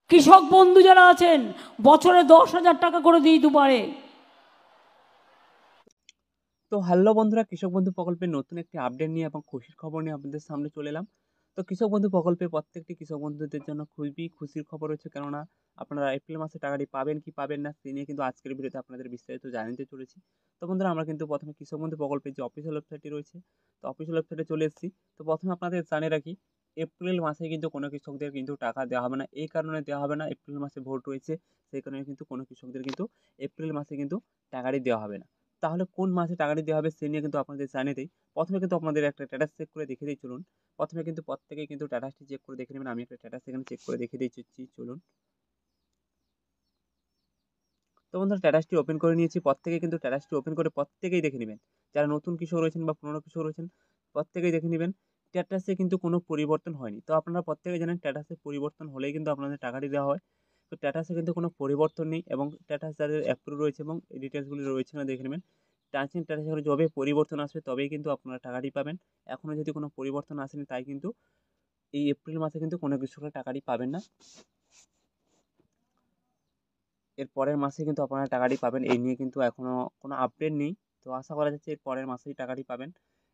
কৃষক বন্ধু যারা আছেন বছরে 10,000 টাকা করে দিই দুবারে। তো হ্যালো বন্ধুরা, কৃষক বন্ধু প্রকল্পের নতুন একটি আপডেট নিয়ে এবং খুশির খবর নিয়ে আপনাদের সামনে চলে এলাম। তো কৃষক বন্ধু প্রকল্পে প্রত্যেকটি কৃষক বন্ধুদের জন্য খুবই খুশির খবর রয়েছে, কেননা আপনারা এপ্রিল মাসে টাকাটি পাবেন কি পাবেন না সে নিয়ে কিন্তু আজকের ভিডিওতে আপনাদের বিস্তারিত জানাতে চলেছি। তো বন্ধুরা, আমরা কিন্তু প্রথমে কৃষক বন্ধু প্রকল্পের যে অফিসিয়াল ওয়েবসাইটটি রয়েছে, তো অফিসিয়াল ওয়েবসাইটে চলে এসেছি। তো প্রথমে আপনাদের জানিয়ে রাখি, এপ্রিল মাসে কিন্তু কোনো কৃষকদের কিন্তু টাকা দেওয়া হবে না। এই কারণে দেওয়া হবে না, এপ্রিল মাসে ভোট রয়েছে, সেই কারণে কিন্তু কোনো কৃষকদের কিন্তু এপ্রিল মাসে কিন্তু টাকাটি দেওয়া হবে না। তাহলে কোন মাসে টাকাটি দেওয়া হবে সে নিয়ে কিন্তু আপনাদের জানিয়ে দেই। প্রথমে কিন্তু আপনাদের একটা স্ট্যাটাস চেক করে দেখিয়ে দিই চলুন। প্রথমে কিন্তু প্রত্যেকেই কিন্তু স্ট্যাটাসটি চেক করে দেখে নেবেন। আমি একটা স্ট্যাটাস এখানে চেক করে দেখিয়ে দিচ্ছি চলুন। তো বন্ধুরা, স্ট্যাটাসটি ওপেন করে নিয়েছি। প্রত্যেকেই কিন্তু স্ট্যাটাসটি ওপেন করে প্রত্যেকেই দেখে নেবেন। যারা নতুন কৃষক রয়েছেন বা পুরনো কৃষক রয়েছেন, প্রত্যেকেই দেখে নেবেন। স্ট্যাটাসে কিন্তু কোনো পরিবর্তন হয়নি। তো আপনারা প্রত্যেকেই জানেন স্ট্যাটাসে পরিবর্তন হলেই কিন্তু আপনাদের টাকাটি দেওয়া হয়। তো স্ট্যাটাসে কিন্তু কোনো পরিবর্তন নেই এবং স্ট্যাটাস যাদের অ্যাপ্রুভ রয়েছে এবং এই ডিটেলসগুলি রয়েছে না দেখে নেবেন। টাচিং স্ট্যাটাসে করে যবে পরিবর্তন আসবে তবেই কিন্তু আপনারা টাকাটি পাবেন। এখনও যদি কোনো পরিবর্তন আসেনি, তাই কিন্তু এই এপ্রিল মাসে কিন্তু কোনো কৃষকরা টাকাটি পাবেন না। এর পরের মাসে কিন্তু আপনারা টাকাটি পাবেন। এই নিয়ে কিন্তু এখনও কোনো আপডেট নেই। তো আশা করা যাচ্ছে এর পরের মাসেই টাকাটি পাবেন।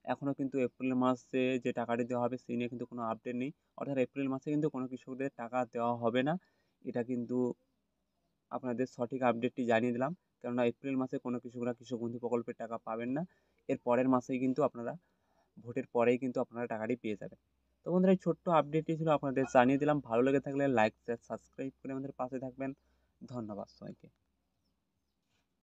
এখনও কিন্তু এপ্রিল মাসে যে টাকাটি দেওয়া হবে সেই নিয়ে কিন্তু কোনো আপডেট নেই। অর্থাৎ এপ্রিল মাসে কিন্তু কোনো কৃষকদের টাকা দেওয়া হবে না। এটা কিন্তু আপনাদের সঠিক আপডেটটি জানিয়ে দিলাম। কেননা এপ্রিল মাসে কোনো কৃষকরা কৃষক বন্ধু প্রকল্পের টাকা পাবেন না। এর পরের মাসেই কিন্তু আপনারা ভোটের পরেই কিন্তু আপনারা টাকাটি পেয়ে যাবেন। তো বন্ধুরা, এই ছোট্ট আপডেটটি ছিল আপনাদের জানিয়ে দিলাম। ভালো লেগে থাকলে লাইক, শেয়ার, সাবস্ক্রাইব করে আমাদের পাশে থাকবেন। ধন্যবাদ সবাইকে।